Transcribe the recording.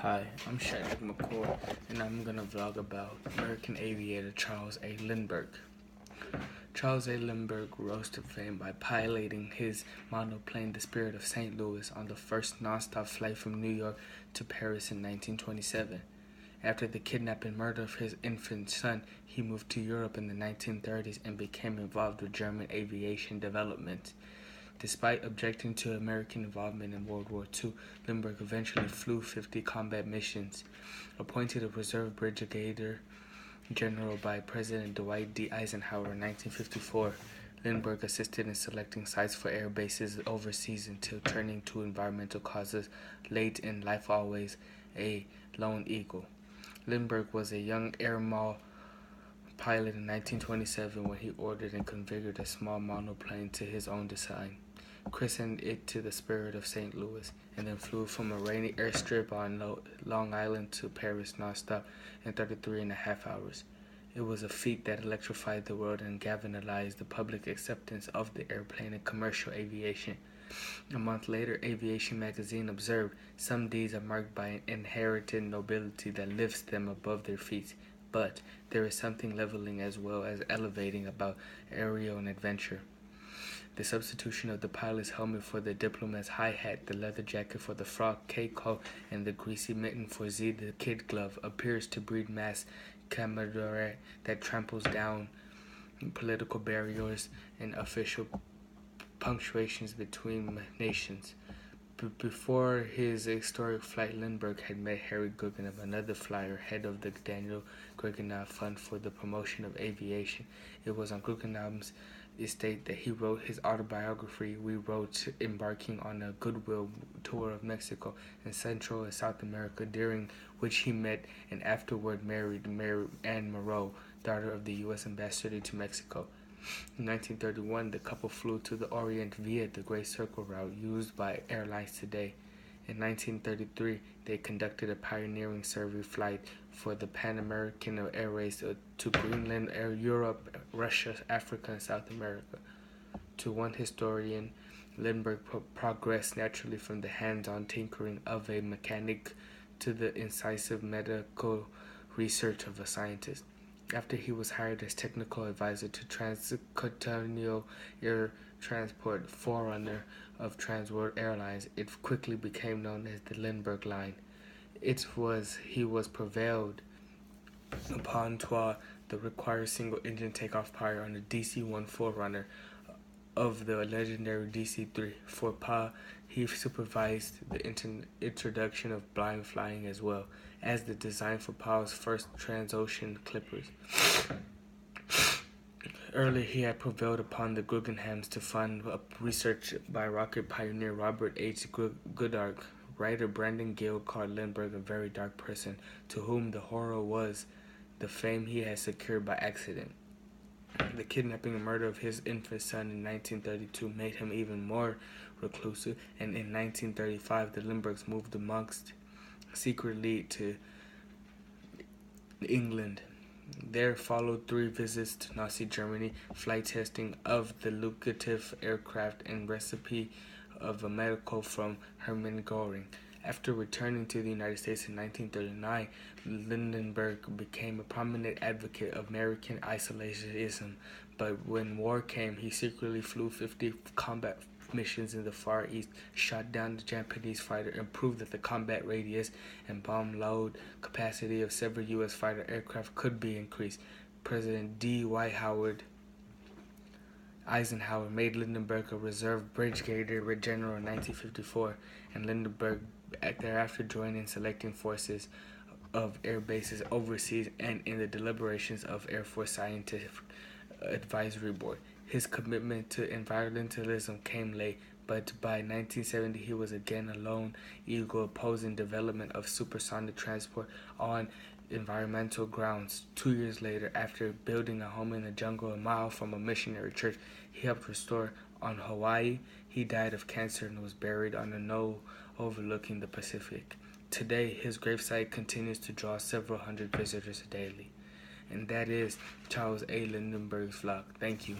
Hi, I'm Shadrach McCord, and I'm gonna vlog about American aviator Charles A. Lindbergh. Charles A. Lindbergh rose to fame by piloting his monoplane, the Spirit of St. Louis, on the first nonstop flight from New York to Paris in 1927. After the kidnap and murder of his infant son, he moved to Europe in the 1930s and became involved with German aviation development. Despite objecting to American involvement in World War II, Lindbergh eventually flew 50 combat missions. Appointed a reserve brigadier general by President Dwight D. Eisenhower in 1954, Lindbergh assisted in selecting sites for air bases overseas until turning to environmental causes late in life, always a lone eagle. Lindbergh was a young air pilot in 1927 when he ordered and configured a small monoplane to his own design, christened it to the Spirit of St. Louis, and then flew from a rainy airstrip on Long Island to Paris nonstop in 33.5 hours. It was a feat that electrified the world and galvanized the public acceptance of the airplane in commercial aviation. A month later, Aviation magazine observed, "Some deeds are marked by an inherited nobility that lifts them above their feet. But there is something leveling as well as elevating about aerial and adventure." The substitution of the pilot's helmet for the diplomat's high hat, the leather jacket for the frock K-coat, and the greasy mitten for Z the kid glove appears to breed mass camaraderie that tramples down political barriers and official punctuations between nations. Before his historic flight, Lindbergh had met Harry Guggenheim, another flyer, head of the Daniel Guggenheim Fund for the Promotion of Aviation. It was on Guggenheim's estate that he wrote his autobiography, We Wrote, embarking on a goodwill tour of Mexico and Central and South America, during which he met and afterward married Mary Ann Moreau, daughter of the U.S. ambassador to Mexico. In 1931, the couple flew to the Orient via the Great Circle route used by airlines today. In 1933, they conducted a pioneering survey flight for the Pan American Airways to Greenland, Europe, Russia, Africa, and South America. To one historian, Lindbergh progressed naturally from the hands-on tinkering of a mechanic to the incisive medical research of a scientist. After he was hired as technical advisor to Transcontinental Air Transport, forerunner of Transworld Airlines, it quickly became known as the Lindbergh Line. He was prevailed upon the required single-engine takeoff power on the DC-1 forerunner of the legendary DC-3. For PA, he supervised the introduction of blind flying as well as the design for PA's first transocean clippers. Earlier, he had prevailed upon the Guggenheims to fund research by rocket pioneer Robert H. Goddard. Writer Brandon Gill called Lindbergh a very dark person, to whom the horror was the fame he had secured by accident. The kidnapping and murder of his infant son in 1932 made him even more reclusive, and in 1935 the Lindberghs moved amongst secretly to England. There followed 3 visits to Nazi Germany, flight testing of the lucrative aircraft, and recipe of a medical from Hermann Göring. After returning to the United States in 1939, Lindbergh became a prominent advocate of American isolationism, but when war came, he secretly flew 50 combat missions in the Far East, shot down the Japanese fighter, and proved that the combat radius and bomb load capacity of several U.S. fighter aircraft could be increased. President Dwight Eisenhower made Lindbergh a reserve brigadier general in 1954, and Lindbergh thereafter joined in selecting forces of air bases overseas and in the deliberations of Air Force Scientific Advisory Board. His commitment to environmentalism came late, but by 1970 he was again a lone eagle opposing development of supersonic transport on environmental grounds. 2 years later, after building a home in the jungle a mile from a missionary church he helped restore on Hawaii, he died of cancer and was buried on a knoll overlooking the Pacific. Today, his gravesite continues to draw several hundred visitors daily. And that is Charles A. Lindbergh's vlog. Thank you.